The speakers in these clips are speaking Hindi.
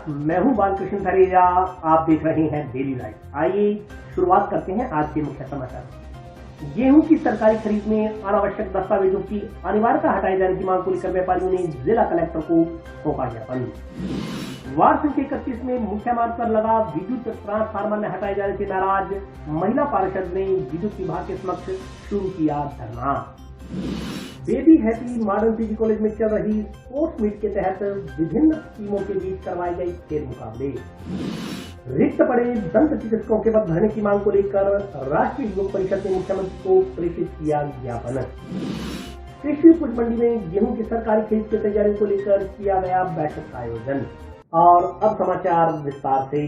मैं हूं बालकृष्ण धरेजा। आप देख रहे हैं डेली लाइफ। आइए शुरुआत करते हैं आज के मुख्य समाचार। गेहूं की सरकारी खरीद में अनावश्यक दस्तावेजों की अनिवार्यता हटाए जाने की मांग को लेकर व्यापारियों ने जिला कलेक्टर को सौंपा ज्ञापन। वार्ड संख्या 31 में मुख्य मार्ग पर लगा विद्युत ट्रांसफार्मर ने हटाए जाने से नाराज महिला पार्षद ने विद्युत विभाग के समक्ष शुरू किया धरना। Baby happy modern PG college में चल रही स्पोर्ट्स मीट के तहत विभिन्न टीमों के बीच करवाए गए खेल मुकाबले। रिक्त पड़े दंत चिकित्सकों के पद भरने की मांग को लेकर राष्ट्रीय युवक परिषद ने मुख्यमंत्री को प्रेषित किया ज्ञापन। कृषि उपज मंडी में गेहूं की सरकारी खरीद की तैयारी को लेकर किया गया बैठक का आयोजन। और अब समाचार विस्तार से।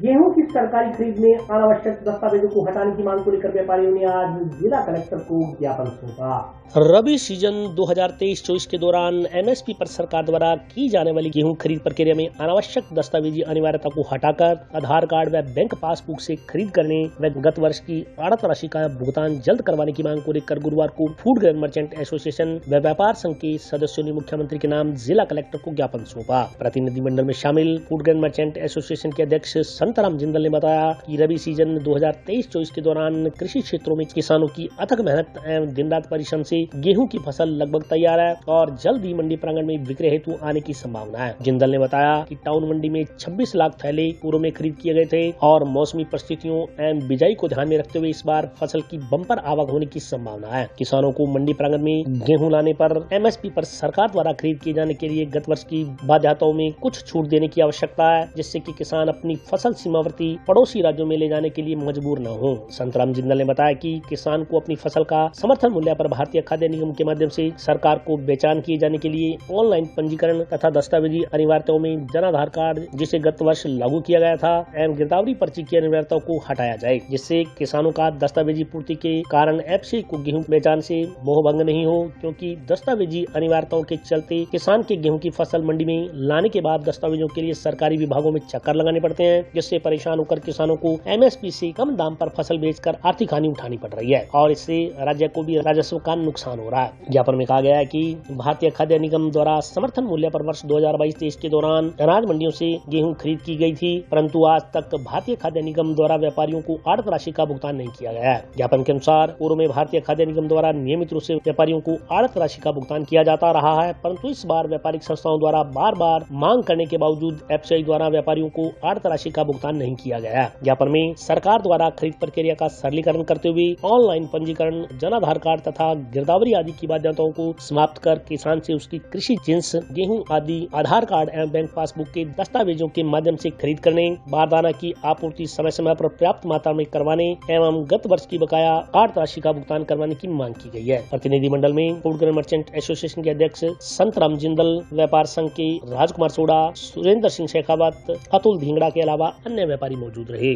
गेहूं की सरकारी खरीद में अनावश्यक दस्तावेजों को हटाने की मांग को लेकर व्यापारियों ने आज जिला कलेक्टर को ज्ञापन सौंपा। रबी सीजन 2023-24 के दौरान एमएसपी पर सरकार द्वारा की जाने वाली गेहूं खरीद प्रक्रिया में अनावश्यक दस्तावेजी अनिवार्यता को हटाकर आधार कार्ड व बैंक पासबुक से खरीद करने व गत वर्ष की आड़त राशि का भुगतान जल्द करवाने की मांग को लेकर गुरुवार को फूड ग्रेन मर्चेंट एसोसिएशन व व्यापार संघ के सदस्यों ने मुख्यमंत्री के नाम जिला कलेक्टर को ज्ञापन सौंपा। प्रतिनिधिमंडल में शामिल फूड ग्रेन मर्चेंट एसोसिएशन के अध्यक्ष संतराम जिंदल ने बताया कि रबी सीजन 2023-24 के दौरान कृषि क्षेत्रों में किसानों की अथक मेहनत एवं दिन रात परिश्रम से गेहूं की फसल लगभग तैयार है और जल्द ही मंडी प्रांगण में विक्रय हेतु आने की संभावना है। जिंदल ने बताया कि टाउन मंडी में 26 लाख थैले पूर्व में खरीद किए गए थे और मौसमी परिस्थितियों एवं बिजाई को ध्यान में रखते हुए इस बार फसल की बम्पर आवक होने की संभावना है। किसानों को मंडी प्रांगण में गेहूं लाने पर एमएसपी पर सरकार द्वारा खरीद किए जाने के लिए गत वर्ष की बाध्यताओं में कुछ छूट देने की आवश्यकता है, जिससे कि किसान अपनी फसल सीमावर्ती पड़ोसी राज्यों में ले जाने के लिए मजबूर न हो। संतराम जिंदल ने बताया कि किसान को अपनी फसल का समर्थन मूल्य पर भारतीय खाद्य निगम के माध्यम से सरकार को बेचान किए जाने के लिए ऑनलाइन पंजीकरण तथा दस्तावेजी अनिवार्यताओं में जन आधार कार्ड जिसे गत वर्ष लागू किया गया था एवं गिरदावरी पर्ची की अनिवार्यताओं को हटाया जाए, जिससे किसानों का दस्तावेजी पूर्ति के कारण एफसी को गेहूं बेचान से मोह भंग नहीं हो, क्योंकि दस्तावेजी अनिवार्यताओं के चलते किसान के गेहूं की फसल मंडी में लाने के बाद दस्तावेजों के लिए सरकारी विभागों में चक्कर लगाने पड़ते हैं, जिससे परेशान होकर किसानों को एमएसपी से कम दाम पर फसल बेचकर आर्थिक हानि उठानी पड़ रही है और इससे राज्य को भी राजस्व का नुकसान हो रहा है। ज्ञापन में कहा गया है कि भारतीय खाद्य निगम द्वारा समर्थन मूल्य पर वर्ष 2022-23 के दौरान अनाज मंडियों से गेहूं खरीद की गई थी, परंतु आज तक भारतीय खाद्य निगम द्वारा व्यापारियों को आड़त राशि का भुगतान नहीं किया गया है। ज्ञापन के अनुसार पूर्व में भारतीय खाद्य निगम द्वारा नियमित रूप से व्यापारियों को आड़त राशि का भुगतान किया जाता रहा है, परंतु इस बार व्यापारिक संस्थाओं द्वारा बार बार मांग करने के बावजूद एफसीआई द्वारा व्यापारियों को आड़त राशि का भुगतान नहीं किया गया है। ज्ञापन में सरकार द्वारा खरीद प्रक्रिया का सरलीकरण करते हुए ऑनलाइन पंजीकरण, जन आधार कार्ड तथा गिरदावरी आदि की बाध्यताओं को समाप्त कर किसान से उसकी कृषि जिन्स, गेहूं आदि आधार कार्ड एवं बैंक पासबुक के दस्तावेजों के माध्यम से खरीद करने, बारदाना की आपूर्ति समय समय पर पर्याप्त मात्रा में करवाने एवं गत वर्ष की बकाया आड़त राशि का भुगतान करवाने की मांग की गई है। प्रतिनिधिमंडल में फूड ग्रेन मर्चेंट एसोसिएशन के अध्यक्ष संतराम जिंदल, व्यापार संघ के राजकुमार सोडा, सुरेंद्र सिंह शेखावत, अतुल धिंगड़ा के अलावा अन्य व्यापारी मौजूद रहे।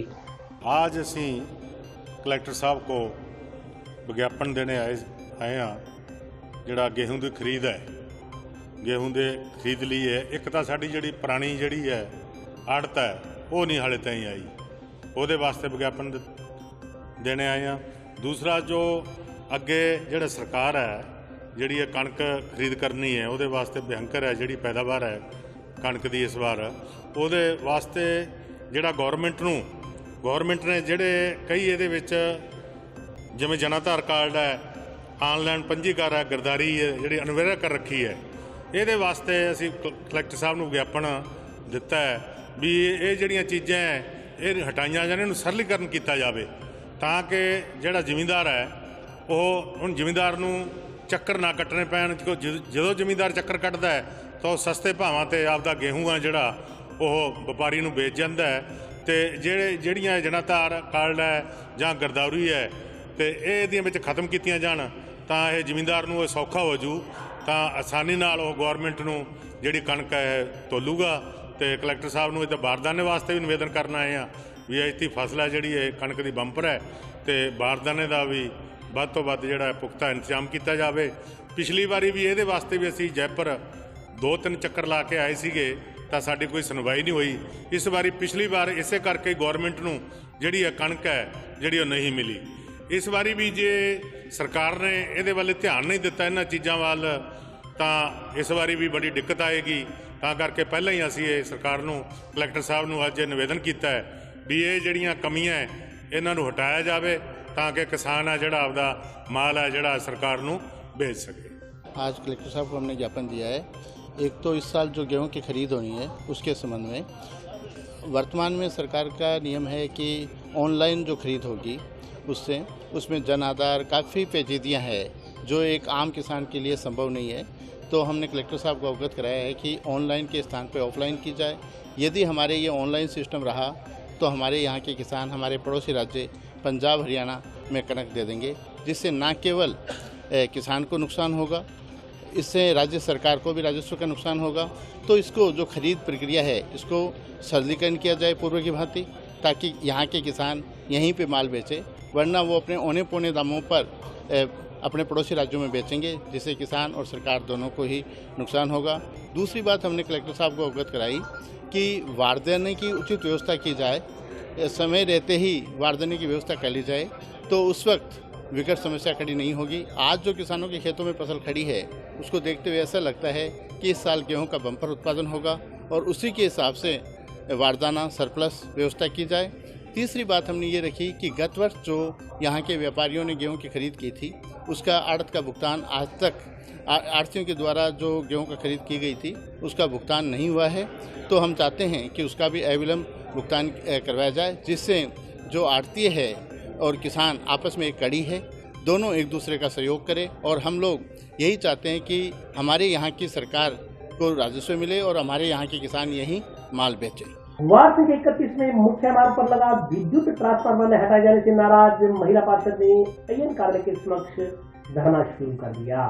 आज असी कलैक्टर साहब को विज्ञापन देने आए हाँ जिहड़ा गेहूं की खरीद है, गेहूं दे खरीद ली है। एक तो साडी जिहड़ी पुरानी जिहड़ी है आड़त है वो नहीं हाले ताईं आई, ਉਹਦੇ वास्ते विज्ञापन देने आए हैं। दूसरा जो अगे जिहड़ा सरकार है जिहड़ी कणक खरीद करनी है ਉਹਦੇ वास्ते भयंकर है जिहड़ी पैदावार है कणक की इस बार, ਉਹਦੇ वास्ते जिहड़ा गौरमेंट ने जिहड़े कई ਇਹਦੇ ਵਿੱਚ जिवें जन आधार कार्ड है, ऑनलाइन पंजीकार है, गिरदारी है जिहड़ी अनिवार्य कर रखी है, ਇਹਦੇ वास्ते असी कलैक्टर साहब ਨੂੰ विज्ञापन दिता है भी ये जिहड़ियां चीज़ां है ये हटाइयां जाने, इहनूं सरलीकरण किया जाए ताकि जिहड़ा जिमींदार है वो हुण जिमींदार नूं चक्कर ना कट्टने पैण। जो जिमींदार चक्कर कट्टदा है तो सस्ते भावां ते आपदा गेहूं है जिहड़ा वो व्यापारी नूं बेच जांदा है, तो जिहड़ियां जन आधार कार्ड है जां गिरदावरी है तो ये विच खत्म कीतियां जाण तां ये जिमींदार नूं सौखा हो जू, तां आसानी नाल वो गौरमेंट नूं जिहड़ी कणक है तोलूगा। तो कलैक्टर साहब नूं इह बारदाने वास्ते भी निवेदन करना आए हैं भी इतनी फसल है जिहड़ी कणक की बंपर है, तो बारदाने का भी वध तो वध जिहड़ा पुख्ता इंतजाम किया जाए। पिछली बारी भी ये वास्ते भी असी जयपुर 2-3 चक्कर ला के आए सीगे तां साडी कोई सुनवाई नहीं हुई। इस बारी पिछली बार इसे करके गौरमेंट नूं जिहड़ी कणक है जिहड़ी नहीं मिली। इस बारी भी जे सरकार ने ये वाले ध्यान नहीं दिता इन्हां चीज़ों वाल तां इस बारी भी बड़ी दिक्कत आएगी ਤਾਂ ਕਰਕੇ ਪਹਿਲਾਂ ਹੀ ਅਸੀਂ ਇਹ ਸਰਕਾਰ ਨੂੰ, ਕਲੈਕਟਰ ਸਾਹਿਬ ਨੂੰ ਅੱਜ ਇਹ ਨਿਵੇਦਨ ਕੀਤਾ ਹੈ ਵੀ ਇਹ ਜਿਹੜੀਆਂ ਕਮੀਆਂ ਹੈ ਇਹਨਾਂ ਨੂੰ ਹਟਾਇਆ ਜਾਵੇ ਤਾਂ कि किसान है जोड़ा आपका माल है जोड़ा सरकार नू बेच सके। आज कलेक्टर साहब को हमने ज्ञापन दिया है। एक तो इस साल जो गेहूं की खरीद होनी है उसके संबंध में वर्तमान में सरकार का नियम है कि ऑनलाइन जो खरीद होगी उसमें जन आधार काफ़ी पेचीदियाँ हैं जो एक आम किसान के लिए संभव नहीं है। तो हमने कलेक्टर साहब को अवगत कराया है कि ऑनलाइन के स्थान पर ऑफलाइन की जाए। यदि हमारे ये ऑनलाइन सिस्टम रहा तो हमारे यहाँ के किसान हमारे पड़ोसी राज्य पंजाब हरियाणा में कणक दे देंगे, जिससे न केवल किसान को नुकसान होगा, इससे राज्य सरकार को भी राजस्व का नुकसान होगा। तो इसको जो खरीद प्रक्रिया है इसको सरलीकरण किया जाए पूर्व की भांति, ताकि यहाँ के किसान यहीं पे माल बेचे, वरना वो अपने औने पौने दामों पर अपने पड़ोसी राज्यों में बेचेंगे, जिससे किसान और सरकार दोनों को ही नुकसान होगा। दूसरी बात हमने कलेक्टर साहब को अवगत कराई कि वारदाने की उचित व्यवस्था की जाए, समय रहते ही वारदाने की व्यवस्था कर ली जाए, तो उस वक्त विकट समस्या खड़ी नहीं होगी। आज जो किसानों के खेतों में फसल खड़ी है उसको देखते हुए ऐसा लगता है कि इस साल गेहूं का बम्पर उत्पादन होगा और उसी के हिसाब से वारदाना सरप्लस व्यवस्था की जाए। तीसरी बात हमने ये रखी कि गत वर्ष जो यहाँ के व्यापारियों ने गेहूं की खरीद की थी उसका आड़त का भुगतान आज तक आड़तियों के द्वारा जो गेहूं का खरीद की गई थी उसका भुगतान नहीं हुआ है। तो हम चाहते हैं कि उसका भी अविलंब भुगतान करवाया जाए, जिससे जो आड़ती है और किसान आपस में एक कड़ी है, दोनों एक दूसरे का सहयोग करें। और हम लोग यही चाहते हैं कि हमारे यहाँ की सरकार को राजस्व मिले और हमारे यहाँ के किसान यहीं माल बेचें। वार्ड संख्या 31 में मुख्य मार्ग पर लगा विद्युत ट्रांसफार्मर ने हटाए जाने से नाराज महिला पार्षद ने AN कार्यालय के समक्ष धरना शुरू कर दिया।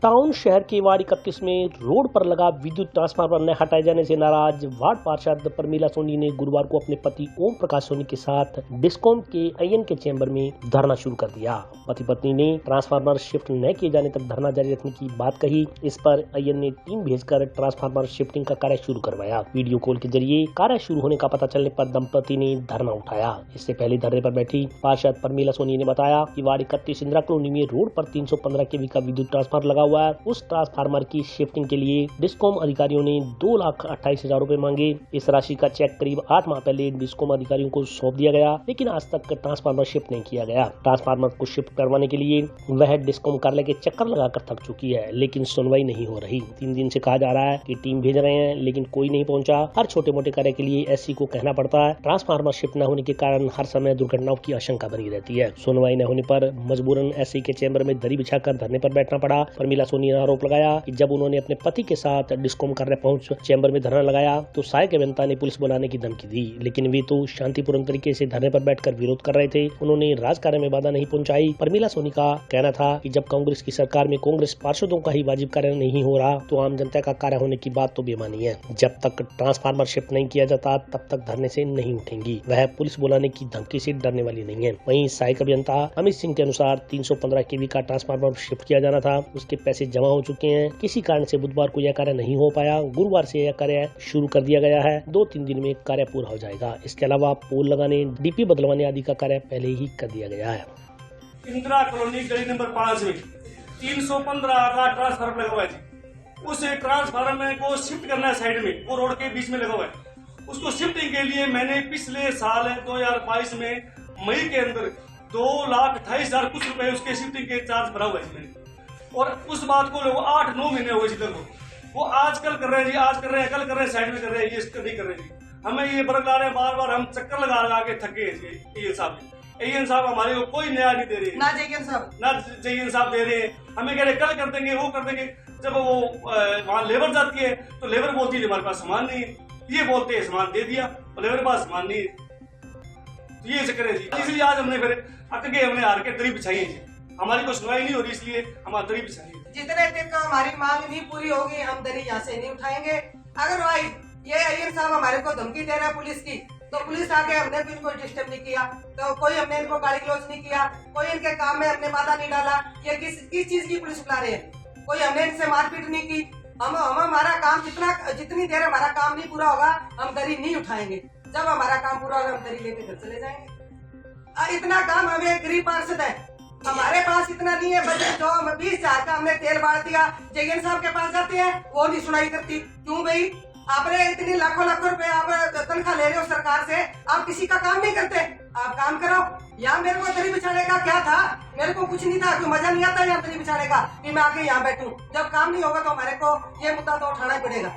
टाउन शहर के वार्ड 31 में रोड पर लगा विद्युत ट्रांसफार्मर ने हटाए जाने से नाराज वार्ड पार्षद प्रमीला सोनी ने गुरुवार को अपने पति ओम प्रकाश सोनी के साथ डिस्कॉम के AN के चैम्बर में धरना शुरू कर दिया। पति पत्नी ने ट्रांसफार्मर शिफ्ट न किए जाने तक धरना जारी रखने की बात कही। इस पर AN ने टीम भेजकर ट्रांसफार्मर शिफ्टिंग का कार्य शुरू करवाया। वीडियो कॉल के जरिए कार्य शुरू होने का पता चलने पर दंपति ने धरना उठाया। इससे पहले धरने पर बैठी पार्षद प्रमीला सोनी ने बताया कि वार्ड 31 इंदिरा कॉलोनी में रोड पर 315 kV का विद्युत ट्रांसफार्मर लगा हुआ है। उस ट्रांसफार्मर की शिफ्टिंग के लिए डिस्कॉम अधिकारियों ने 2,28,000 रूपए मांगे। इस राशि का चेक करीब 8 माह पहले डिस्कॉम अधिकारियों को सौंप दिया गया, लेकिन आज तक ट्रांसफार्मर शिफ्ट नहीं किया गया। ट्रांसफार्मर को शिफ्ट करवाने के लिए वह डिस्कॉम कार्यालय के चक्कर लगाकर थक चुकी है, लेकिन सुनवाई नहीं हो रही। 3 दिन से कहा जा रहा है कि टीम भेज रहे हैं, लेकिन कोई नहीं पहुंचा। हर छोटे मोटे कार्य के लिए SC को कहना पड़ता है। ट्रांसफार्मर शिफ्ट न होने के कारण हर समय दुर्घटनाओं की आशंका बनी रहती है। सुनवाई न होने पर मजबूरन SC के चैम्बर में दरी बिछाकर धरने पर बैठना पड़ा। प्रमीला सोनी ने आरोप लगाया कि जब उन्होंने अपने पति के साथ डिस्कॉम कार्यालय पहुंच चैम्बर में धरना लगाया तो सहायक अभियंता ने पुलिस बुलाने की धमकी दी, लेकिन वे तो शांतिपूर्ण तरीके से धरने पर बैठकर विरोध कर रहे थे। उन्होंने राज कार्य में बाधा नहीं पहुंचाई। प्रमीला सोनी का कहना था कि जब कांग्रेस की सरकार में कांग्रेस पार्षदों का ही वाजिब कार्य नहीं हो रहा तो आम जनता का कार्य होने की बात तो बेमानी है। जब तक ट्रांसफार्मर शिफ्ट नहीं किया जाता तब तक धरने से नहीं उठेंगी। वह पुलिस बुलाने की धमकी से डरने वाली नहीं है। वहीं सहायक अभियंता अमित सिंह के अनुसार 315 kV का ट्रांसफार्मर शिफ्ट किया जाना था, उसके पैसे जमा हो चुके हैं। किसी कारण से बुधवार को यह कार्य नहीं हो पाया। गुरुवार से यह कार्य शुरू कर दिया गया है। 2-3 दिन में कार्य पूरा हो जाएगा। इसके अलावा पोल लगाने, DP बदलवाने आदि का कार्य पहले ही कर दिया गया है। इंदिरा कॉलोनी गली नंबर 5 में 315 का ट्रांसफार्मर लगा हुआ है। उस ट्रांसफार्मर को शिफ्ट करना है साइड में, वो रोड के बीच में लगा हुआ है। उसको शिफ्टिंग के लिए मैंने पिछले साल 2022 में मई के अंदर 2,28,000 कुछ रुपए उसके शिफ्टिंग के चार्ज भरा हुआ है। और उस बात को लोग 8-9 महीने हो गए वो आज कल कर रहे हैं जी, आज कर रहे हैं, कल कर रहे हैं, साइड में कर रहे हैं, ये नहीं कर रहे जी। हमें ये बरक ला रहे हैं, बार बार हम चक्कर लगा के थके हैं। AN साहब हमारे को कोई न्याय नहीं दे रहे, ना JN साहब दे रहे हैं। हमें कह रहे कल कर देंगे, वो कर देंगे। जब वो वहाँ लेबर जाती है तो लेबर बोलती है हमारे पास सामान नहीं है, ये बोलते हैं सामान दे दिया और लेबर के पास सामान नहीं है। ये चक्कर है जी। इसलिए आज हमने फिर अक गए, हमने हार के दरी बिछाई है जी। हमारी कोई सुनवाई नहीं हो रही, इसलिए हम दरी बिछाई। जितने तक हमारी मांग नहीं पूरी होगी हम दरी यहाँ से नहीं उठाएंगे। अगर भाई ये AN साहब हमारे को धमकी दे रहा है पुलिस की, तो पुलिस आके हमने भी इनको डिस्टर्ब नहीं किया, तो कोई हमने इनको गाली गलौज नहीं किया, कोई इनके काम में हमने बाधा नहीं डाला। ये किस चीज की पुलिस बुला रहे हैं? कोई हमने इनसे मारपीट नहीं की। हम हमारा काम जितनी देर हमारा काम नहीं पूरा होगा हम दरी नहीं उठाएंगे। जब हमारा काम पूरा होगा हम दरी लेके घर चले जाएंगे। इतना काम हमें गरीब पार्षद है, हमारे पास इतना नहीं है बजट, जो 20,000 का हमने तेल बांट दिया, जयन साहब के पास जाते हैं वो नहीं सुनाई करती। क्यों भाई, आपने इतनी लाखों लाखों रुपए आप तनख्वाह ले रहे हो सरकार से, आप किसी का काम नहीं करते, आप काम करो। यहाँ मेरे को दरी बिछाने का क्या था, मेरे को कुछ नहीं था, कोई मजा नहीं आता यहाँ दरी बिछाने का कि मैं आके यहाँ बैठूं। जब काम नहीं होगा तो हमारे को ये मुद्दा तो उठाना ही पड़ेगा।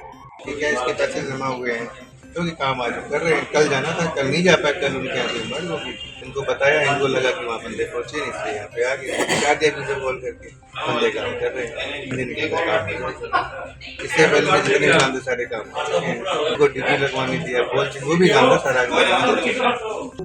ठीक है, इसके पैसे जमा हुए हैं क्योंकि काम आज कर रहे हैं, कल जाना था, कल नहीं जा पाए, कल उनके यहाँ से मर होगी। इनको बताया, इनको लगा कि वहाँ बंदे पहुंचे नहीं, इसलिए यहाँ पे आ गए, क्या दिया पीछे बोल करके बंदे काम कर रहे हैं। इससे पहले मैं जितने काम थे सारे काम उनको ड्यूटी लगवानी थी, वो भी काम था सारा।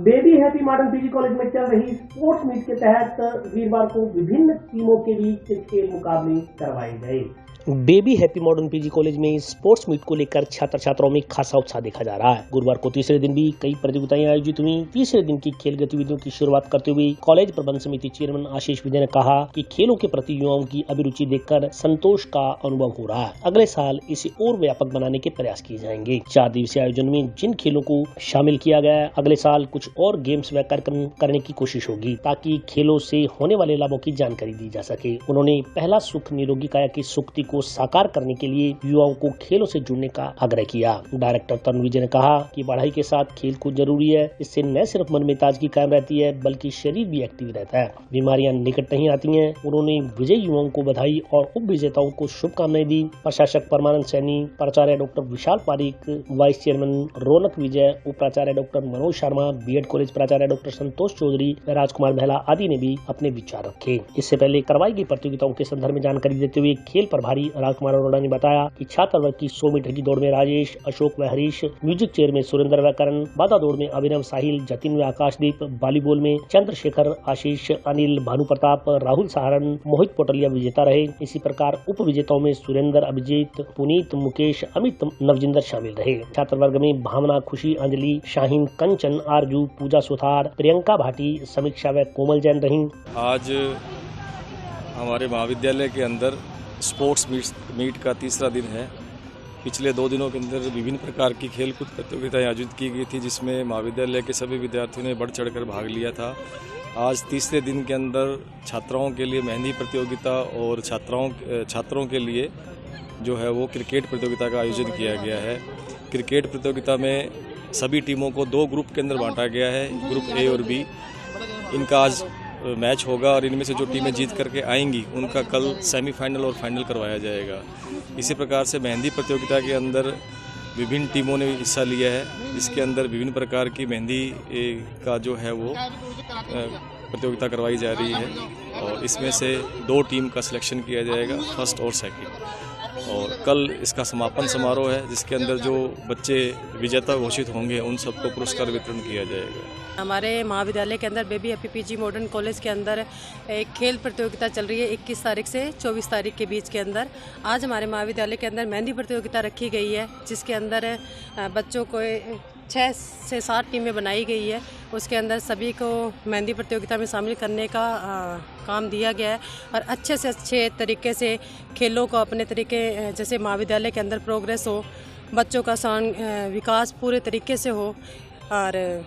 Baby happy modern PG college में चल रही स्पोर्ट्स मीट के तहत वीरवार को विभिन्न टीमों के बीच खेल मुकाबले करवाए गए। Baby happy modern PG college में स्पोर्ट्स मीट को लेकर छात्र छात्राओं में खासा उत्साह देखा जा रहा है। गुरुवार को तीसरे दिन भी कई प्रतियोगिताएं आयोजित हुई। तीसरे दिन की खेल गतिविधियों की शुरुआत करते हुए कॉलेज प्रबंध समिति चेयरमैन आशीष विजय ने कहा कि खेलों के प्रति युवाओं की अभिरुचि देखकर संतोष का अनुभव हो रहा है। अगले साल इसे और व्यापक बनाने के प्रयास किए जाएंगे। 4 दिवसीय आयोजन में जिन खेलों को शामिल किया गया है, अगले साल कुछ और गेम्स व कार्यक्रम करने की कोशिश होगी ताकि खेलों से होने वाले लाभों की जानकारी दी जा सके। उन्होंने पहला सुख निरोगी काया की सुक्ति को साकार करने के लिए युवाओं को खेलों से जुड़ने का आग्रह किया। डायरेक्टर तरुण विजय ने कहा कि पढ़ाई के साथ खेल कूद जरूरी है। इससे न सिर्फ मन में ताजगी कायम रहती है बल्कि शरीर भी एक्टिव रहता है, बीमारियां निकट नहीं आती हैं। उन्होंने विजयी युवाओं को बधाई और उप विजेताओं को शुभकामनाएं दी। प्रशासक परमानंद सैनी, प्राचार्य doctor Vishal Parik, vice chairman Raunak Vijay, उप प्राचार्य doctor Manoj Sharma, BEd college प्राचार्य डॉक्टर संतोष चौधरी, राजकुमार महला आदि ने भी अपने विचार रखे। इससे पहले करवाई गई प्रतियोगिताओं के संदर्भ में जानकारी देते हुए खेल प्रभारी राजकुमार अरोड़ा ने बताया कि छात्र वर्ग की 100 मीटर की दौड़ में राजेश, अशोक व हरीश, म्यूजिक चेयर में सुरेंद्र व करण, बाधा दौड़ में अभिनव, साहिल, जतिन व आकाशदीप, वॉलीबॉल में चंद्रशेखर, आशीष, अनिल, भानु प्रताप, राहुल सहारण, मोहित पोटलिया विजेता रहे। इसी प्रकार उप विजेताओं में सुरेंद्र, अभिजीत, पुनीत, मुकेश, अमित, नवजिंदर शामिल रहे। छात्र वर्ग में भावना, खुशी, अंजलि, शाहीन, कंचन, आरजू, पूजा सुथार, प्रियंका भाटी, समीक्षा व कोमल जैन रही। आज हमारे महाविद्यालय के अंदर स्पोर्ट्स मीट का तीसरा दिन है। पिछले 2 दिनों के अंदर विभिन्न प्रकार की खेलकूद प्रतियोगिताएं आयोजित की गई थी जिसमें महाविद्यालय के सभी विद्यार्थियों ने बढ़ चढ़कर भाग लिया था। आज तीसरे दिन के अंदर छात्राओं के लिए मेहंदी प्रतियोगिता और छात्रों के लिए जो है वो क्रिकेट प्रतियोगिता का आयोजन किया गया है। क्रिकेट प्रतियोगिता में सभी टीमों को 2 ग्रुप के अंदर बांटा गया है, ग्रुप ए और बी। इनका आज मैच होगा और इनमें से जो टीमें जीत करके आएंगी उनका कल सेमीफाइनल और फाइनल करवाया जाएगा। इसी प्रकार से मेहंदी प्रतियोगिता के अंदर विभिन्न टीमों ने हिस्सा लिया है, जिसके अंदर विभिन्न प्रकार की मेहंदी का जो है वो प्रतियोगिता करवाई जा रही है और इसमें से 2 टीम का सिलेक्शन किया जाएगा, फर्स्ट और सेकंड। और कल इसका समापन समारोह है जिसके अंदर जो बच्चे विजेता घोषित होंगे उन सबको पुरस्कार वितरण किया जाएगा। हमारे महाविद्यालय के अंदर baby happy PG modern college के अंदर एक खेल प्रतियोगिता चल रही है 21 तारीख से 24 तारीख के बीच के अंदर। आज हमारे महाविद्यालय के अंदर मेहंदी प्रतियोगिता रखी गई है जिसके अंदर बच्चों को 6 से 7 टीमें बनाई गई है। उसके अंदर सभी को मेहंदी प्रतियोगिता में शामिल करने का काम दिया गया है और अच्छे से अच्छे तरीके से खेलों को अपने तरीके जैसे महाविद्यालय के अंदर प्रोग्रेस हो, बच्चों का विकास पूरे तरीके से हो और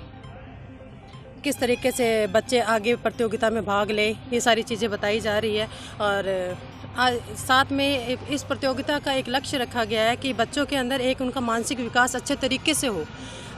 किस तरीके से बच्चे आगे प्रतियोगिता में भाग लें, ये सारी चीज़ें बताई जा रही है। और साथ में इस प्रतियोगिता का एक लक्ष्य रखा गया है कि बच्चों के अंदर एक उनका मानसिक विकास अच्छे तरीके से हो।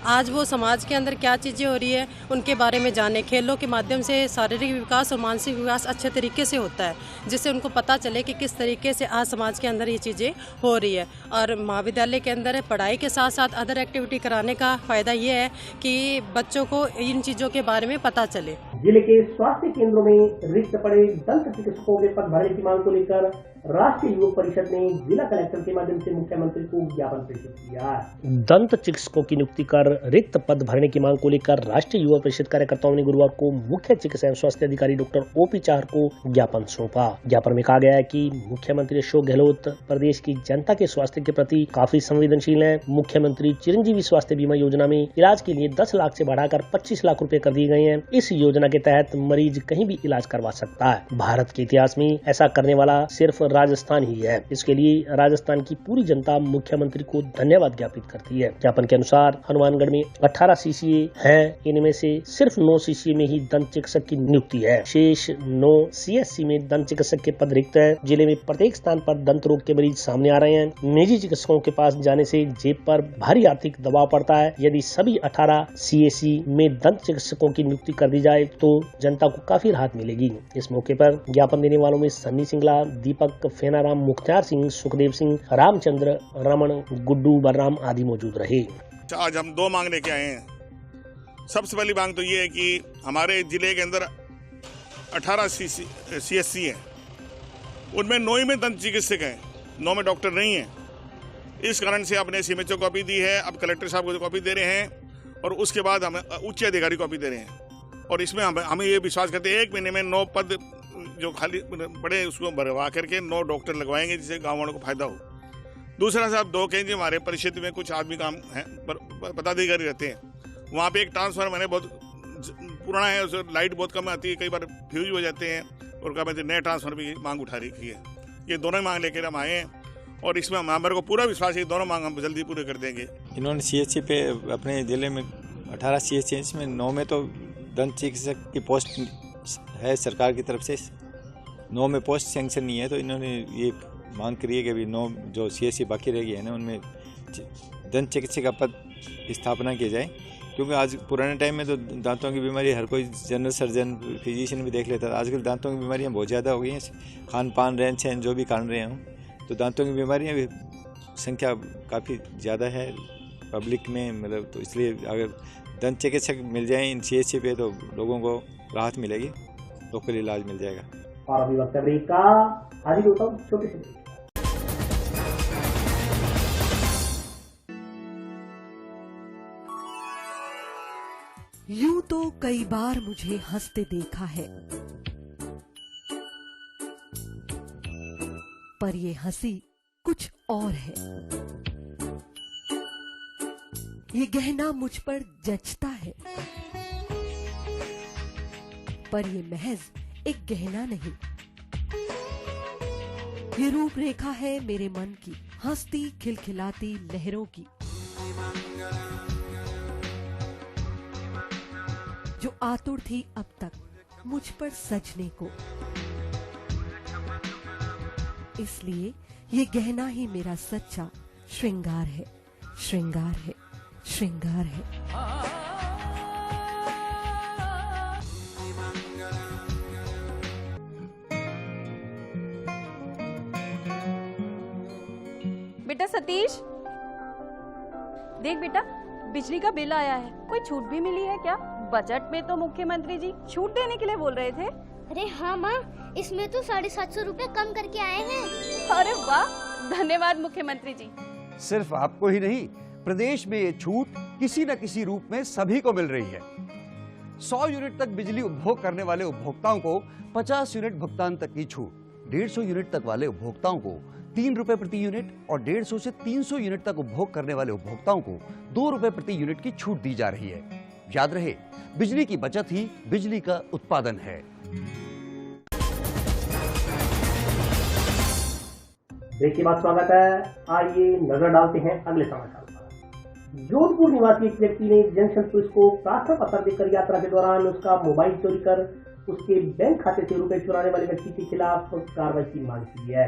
आज वो समाज के अंदर क्या चीज़ें हो रही है उनके बारे में जाने। खेलों के माध्यम से शारीरिक विकास और मानसिक विकास अच्छे तरीके से होता है जिससे उनको पता चले कि किस तरीके से आज समाज के अंदर ये चीज़ें हो रही है। और महाविद्यालय के अंदर पढ़ाई के साथ साथ अदर एक्टिविटी कराने का फ़ायदा ये है कि बच्चों को इन चीज़ों के बारे में पता चले। जिले के स्वास्थ्य केंद्रों में रिक्त पड़े दंत चिकित्सकों के पद भरने की मांग को लेकर राष्ट्रीय युवक परिषद ने जिला कलेक्टर के माध्यम से मुख्यमंत्री को ज्ञापन प्रेषित किया। दंत चिकित्सकों की नियुक्ति कर रिक्त पद भरने की मांग को लेकर राष्ट्रीय युवा परिषद कार्यकर्ताओं ने गुरुवार को मुख्य चिकित्सा एवं स्वास्थ्य अधिकारी डॉक्टर ओपी चाहर को ज्ञापन सौंपा। ज्ञापन में कहा गया है कि मुख्यमंत्री अशोक गहलोत प्रदेश की जनता के स्वास्थ्य के प्रति काफी संवेदनशील है। मुख्यमंत्री चिरंजीवी स्वास्थ्य बीमा योजना में इलाज के लिए 10 लाख से बढ़ाकर 25 लाख रुपए कर दिए गए हैं। इस योजना के तहत मरीज कहीं भी इलाज करवा सकता है। भारत के इतिहास में ऐसा करने वाला सिर्फ राजस्थान ही है। इसके लिए राजस्थान की पूरी जनता मुख्यमंत्री को धन्यवाद ज्ञापित करती है। ज्ञापन के अनुसार हनुमानगढ़ में 18 CCA है, इनमें से सिर्फ 9 CCA में ही दंत चिकित्सक की नियुक्ति है। शेष 9 CSC में दंत चिकित्सक के पद रिक्त है। जिले में प्रत्येक स्थान पर दंत रोग के मरीज सामने आ रहे हैं। निजी चिकित्सकों के पास जाने से जेब पर भारी आर्थिक दबाव पड़ता है। यदि सभी 18 CSC में दंत चिकित्सकों की नियुक्ति कर दी जाए तो जनता को काफी राहत मिलेगी। इस मौके पर ज्ञापन देने वालों में सन्नी सिंगला, दीपक, फेनाराम, मुख्तार सिंह, सुखदेव सिंह, रामचंद्र, रमन, गुड्डू, बलराम आदि मौजूद रहे। आज हम 2 मांग लेके आए हैं। सबसे पहली मांग तो ये है कि हमारे जिले के अंदर 18 CSC हैं, उनमें 9 में दंत चिकित्सक हैं, 9 में डॉक्टर नहीं है। इस कारण से आपने CMHO को कॉपी दी है, अब कलेक्टर साहब को कॉपी दे रहे हैं और उसके बाद हम उच्च अधिकारी को कॉपी दे रहे हैं। और इसमें हमें ये विश्वास करते हैं 1 महीने में 9 पद जो खाली पड़े उसको भरवा करके 9 डॉक्टर लगवाएंगे, जिससे गाँव वालों को फायदा हो। दूसरा साहब 2 कहेंगे हमारे परिषद में कुछ आदमी काम है पदाधिकारी रहते हैं, वहाँ पे एक ट्रांसफार्मर मैंने बहुत पुराना है, उसमें लाइट बहुत कम आती है, कई बार फ्यूज हो जाते हैं और क्या कहते हैं नए ट्रांसफार्मर की मांग उठा रखी है। ये दोनों मांग लेकर हम आए हैं और इसमें हमारे को पूरा विश्वास है दोनों मांग हम जल्दी पूरे कर देंगे। इन्होंने CSC पे अपने जिले में 18 CSC में 9 में तो दंत चिकित्सक की पोस्ट है सरकार की तरफ से, 9 में पोस्ट सैंक्शन नहीं है, तो इन्होंने ये मांग करी है कि अभी 9 जो CSC बाकी रह गए हैं ना उनमें दंत चिकित्सक का पद स्थापना की जाए। क्योंकि आज पुराने टाइम में तो दांतों की बीमारी हर कोई जनरल सर्जन फिजिशियन भी देख लेता था। आजकल दांतों की बीमारियां बहुत ज़्यादा हो गई हैं, खान पान रहन सहन जो भी कारण रहे हों, तो दांतों की बीमारियां भी संख्या काफ़ी ज़्यादा है पब्लिक में, मतलब तो इसलिए अगर दंत चिकित्सक मिल जाएँ इन CSC पे तो लोगों को राहत मिलेगी, लोकल इलाज मिल जाएगा। और अभी वक्त ब्रेक का, आज ही होता हूँ छोटे से। यूं तो कई बार मुझे हंसते देखा है, पर ये हंसी कुछ और है। ये गहना मुझ पर जचता है, पर ये महज एक गहना नहीं, ये रूपरेखा है मेरे मन की, हंसती खिलखिलाती लहरों की, जो आतुर थी अब तक मुझ पर सजने को। इसलिए ये गहना ही मेरा सच्चा श्रृंगार है, श्रृंगार है, श्रृंगार है। बेटा सतीश, देख बेटा बिजली का बिल आया है, कोई छूट भी मिली है क्या? बजट में तो मुख्यमंत्री जी छूट देने के लिए बोल रहे थे। अरे हाँ माँ, इसमें तो 750 रुपए कम करके आए हैं। अरे वाह, धन्यवाद मुख्यमंत्री जी। सिर्फ आपको ही नहीं, प्रदेश में ये छूट किसी न किसी रूप में सभी को मिल रही है। 100 यूनिट तक बिजली उपभोग करने वाले उपभोक्ताओं को 50 यूनिट भुगतान तक की छूट, 150 यूनिट तक वाले उपभोक्ताओं को 3 रुपए प्रति यूनिट और 150 से 300 यूनिट तक उपभोग करने वाले उपभोक्ताओं को 2 रुपए प्रति यूनिट की छूट दी जा रही है। याद रहे, बिजली की बचत ही बिजली का उत्पादन है। ब्रेक के बाद स्वागत है। आइए नजर डालते हैं अगले समाचार पर। जोधपुर निवासी एक व्यक्ति ने जंक्शन पुलिस को प्रार्थना पत्र देकर यात्रा के दौरान उसका मोबाइल चोरी कर उसके बैंक खाते से रुपए चुराने वाले व्यक्ति के खिलाफ कार्रवाई की मांग की है।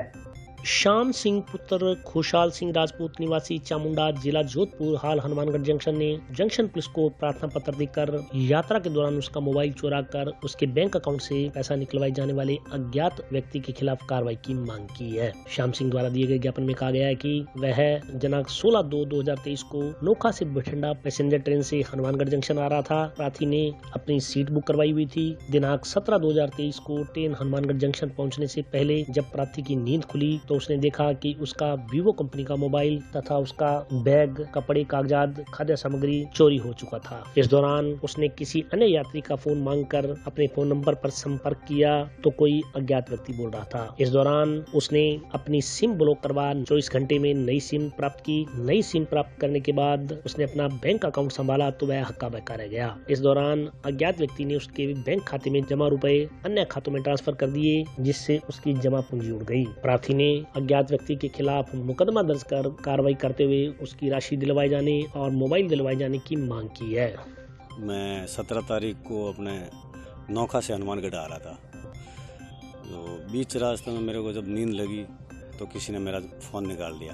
श्याम सिंह पुत्र खुशहाल सिंह राजपूत निवासी चामुंडा जिला जोधपुर हाल हनुमानगढ़ जंक्शन ने जंक्शन पुलिस को प्रार्थना पत्र देकर यात्रा के दौरान उसका मोबाइल चुरा कर उसके बैंक अकाउंट से पैसा निकलवाए जाने वाले अज्ञात व्यक्ति के खिलाफ कार्रवाई की मांग की है। श्याम सिंह द्वारा दिए गए ज्ञापन में कहा गया है कि वह दिनांक 16/2/2023 को नोखा से बठिंडा पैसेंजर ट्रेन से हनुमानगढ़ जंक्शन आ रहा था। प्रार्थी ने अपनी सीट बुक करवाई हुई थी। दिनांक 17/2/2023 को ट्रेन हनुमानगढ़ जंक्शन पहुँचने से पहले जब प्रार्थी की नींद खुली तो उसने देखा कि उसका वीवो कंपनी का मोबाइल तथा उसका बैग, कपड़े, कागजात, खाद्य सामग्री चोरी हो चुका था। इस दौरान उसने किसी अन्य यात्री का फोन मांगकर अपने फोन नंबर पर संपर्क किया तो कोई अज्ञात व्यक्ति बोल रहा था। इस दौरान उसने अपनी सिम ब्लॉक करवा 24 घंटे में नई सिम प्राप्त की। नई सिम प्राप्त करने के बाद उसने अपना बैंक अकाउंट संभाला तो वह हक्का बक्का रह गया। इस दौरान अज्ञात व्यक्ति ने उसके बैंक खाते में जमा रुपए अन्य खातों में ट्रांसफर कर दिए, जिससे उसकी जमा पूंजी उड़ गई। प्रार्थी ने अज्ञात व्यक्ति के खिलाफ मुकदमा दर्ज कर कार्रवाई करते हुए उसकी राशि दिलवाए जाने और मोबाइल दिलवाए जाने की मांग की है। मैं 17 तारीख को अपने नौखा से हनुमानगढ़ आ रहा था, तो बीच रास्ते में मेरे को जब नींद लगी तो किसी ने मेरा फ़ोन निकाल दिया।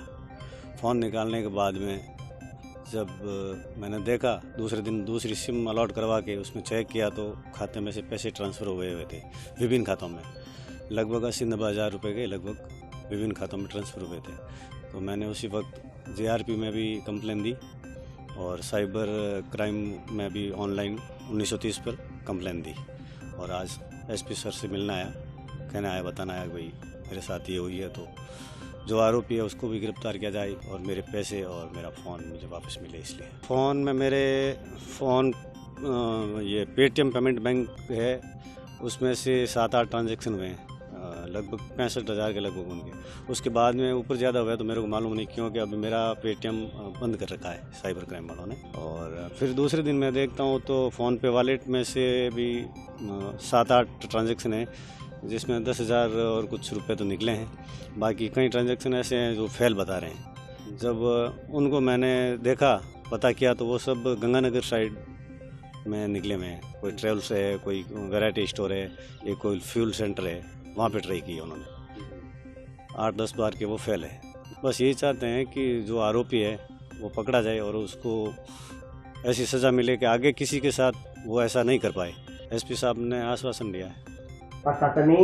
फ़ोन निकालने के बाद में जब मैंने देखा, दूसरे दिन दूसरी सिम अलॉट करवा के उसमें चेक किया तो खाते में से पैसे ट्रांसफ़र हुए थे विभिन्न खातों में। लगभग 80-90 हज़ार रुपये के लगभग विभिन्न खातों में ट्रांसफ़र हुए थे। तो मैंने उसी वक्त JRP में भी कंप्लेन दी और साइबर क्राइम में भी ऑनलाइन 1930 पर कंप्लेन दी। और आज SP सर से मिलना आया, कहना आया, बताना आया भाई मेरे साथ ये हुई है, तो जो आरोपी है उसको भी गिरफ्तार किया जाए और मेरे पैसे और मेरा फ़ोन मुझे वापस मिले। इसलिए फ़ोन में मेरे फ़ोन ये पेटीएम पेमेंट बैंक है, उसमें से 7-8 ट्रांजैक्शन हुए हैं, लगभग 65,000 के लगभग होंगे। उसके बाद में ऊपर ज़्यादा हुआ तो मेरे को मालूम नहीं, क्योंकि अभी मेरा पेटीएम बंद कर रखा है साइबर क्राइम वालों ने। और फिर दूसरे दिन मैं देखता हूँ तो फ़ोन पे वॉलेट में से भी 7-8 ट्रांजैक्शन है, जिसमें 10,000 और कुछ रुपए तो निकले हैं। बाकी कई ट्रांजैक्शन ऐसे हैं जो फेल बता रहे हैं। जब उनको मैंने देखा, पता किया, तो वो सब गंगानगर साइड में निकले हुए हैं। कोई ट्रेवल्स है, कोई वैरायटी स्टोर है, एक कोई फ्यूल सेंटर है, वहाँ पे ट्राई की उन्होंने। 8-10 बार के वो फेल है। बस यही चाहते हैं कि जो आरोपी है वो पकड़ा जाए और उसको ऐसी सज़ा मिले कि आगे किसी के साथ वो ऐसा नहीं कर पाए। SP साहब ने आश्वासन दिया है। प्रशासन ने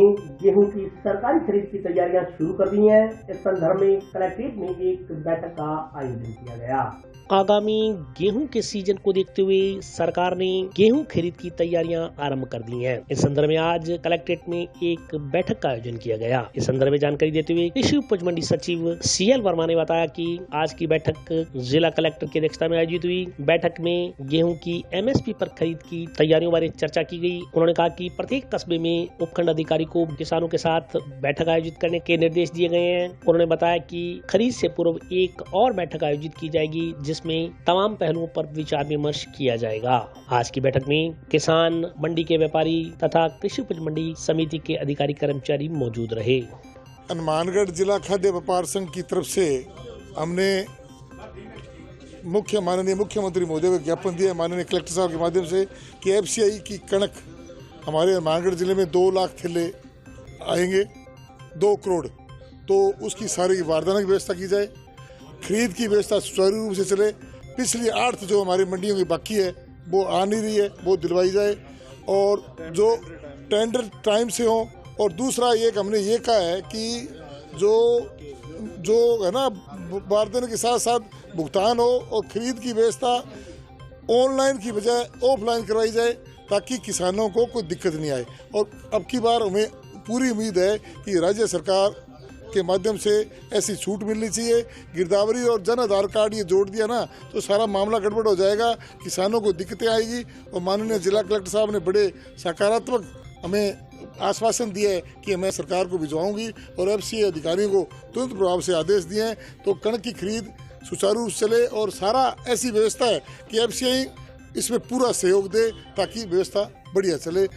गेहूं की सरकारी खरीद की तैयारियां शुरू कर दी हैं। इस संदर्भ में कलेक्ट्रेट में एक बैठक का आयोजन किया गया। आगामी गेहूं के सीजन को देखते हुए सरकार ने गेहूं खरीद की तैयारियां आरंभ कर दी हैं। इस संदर्भ में आज कलेक्ट्रेट में एक बैठक का आयोजन किया गया। इस संदर्भ में जानकारी देते हुए कृषि उपज मंडी सचिव CL वर्मा ने बताया कि आज की बैठक जिला कलेक्टर की अध्यक्षता में आयोजित हुई। बैठक में गेहूं की MSP पर खरीद की तैयारियों बारे चर्चा की गई। उन्होंने कहा कि प्रत्येक कस्बे में उपखंड अधिकारी को किसानों के साथ बैठक आयोजित करने के निर्देश दिए गए हैं। उन्होंने बताया कि खरीद से पूर्व एक और बैठक आयोजित की जाएगी, जिसमें तमाम पहलुओं पर विचार विमर्श किया जाएगा। आज की बैठक में किसान, मंडी के व्यापारी तथा कृषि उपज मंडी समिति के अधिकारी कर्मचारी मौजूद रहे। हनुमानगढ़ जिला खाद्य व्यापार संघ की तरफ से हमने माननीय मुख्यमंत्री महोदय को ज्ञापन दिया, माननीय कलेक्टर साहब के माध्यम से, कि FCI की कणक हमारे हनुमानगढ़ जिले में 2 लाख थैले आएंगे, 2 करोड़, तो उसकी सारी वारदाना की व्यवस्था की जाए, खरीद की व्यवस्था सुचारू रूप से चले। पिछली 8 जो हमारी मंडियों की बाकी है वो आ नहीं रही है, वो दिलवाई जाए और जो टेंडर टाइम से हो। और दूसरा एक हमने ये कहा है कि जो है ना, वारदाना के साथ साथ भुगतान हो और खरीद की व्यवस्था ऑनलाइन की बजाय ऑफलाइन करवाई जाए, ताकि किसानों को कोई दिक्कत नहीं आए। और अब की बार हमें पूरी उम्मीद है कि राज्य सरकार के माध्यम से ऐसी छूट मिलनी चाहिए। गिरदावरी और जन आधार कार्ड ये जोड़ दिया ना, तो सारा मामला गड़बड़ हो जाएगा, किसानों को दिक्कतें आएगी। और माननीय जिला कलेक्टर साहब ने बड़े सकारात्मक हमें आश्वासन दिया है कि मैं सरकार को भिजवाऊंगी और FCI अधिकारियों को तुरंत प्रभाव से आदेश दिए हैं, तो कणक की खरीद सुचारू रूप से चले। और सारा ऐसी व्यवस्था है कि FCI इसमें पूरा सहयोग दे ताकि व्यवस्था बढ़िया चले।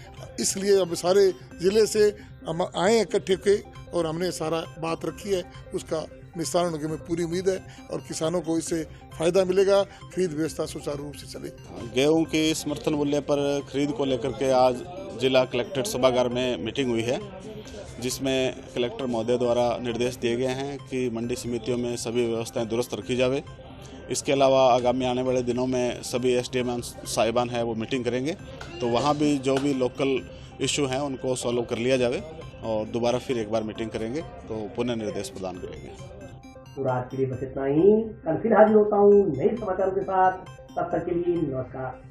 इसलिए अब सारे जिले से हम आए इकट्ठे के और हमने सारा बात रखी है, उसका निस्तारण होने में पूरी उम्मीद है और किसानों को इससे फायदा मिलेगा, खरीद व्यवस्था सुचारू रूप से चले। गेहूं के समर्थन मूल्य पर खरीद को लेकर के आज जिला कलेक्ट्रेट सभागार में मीटिंग हुई है, जिसमें कलेक्टर महोदय द्वारा निर्देश दिए गए हैं कि मंडी समितियों में सभी व्यवस्थाएं दुरुस्त रखी जावे। इसके अलावा आगामी आने वाले दिनों में सभी SDM साहिबान हैं वो मीटिंग करेंगे, तो वहाँ भी जो भी लोकल इशू हैं उनको सॉल्व कर लिया जावे और दोबारा फिर एक बार मीटिंग करेंगे तो पुनः निर्देश प्रदान करेंगे। तो आज के लिए बस इतना ही। कल फिर हाजिर होता हूँ नए समाचारों के साथ, तब तक के लिए नमस्कार।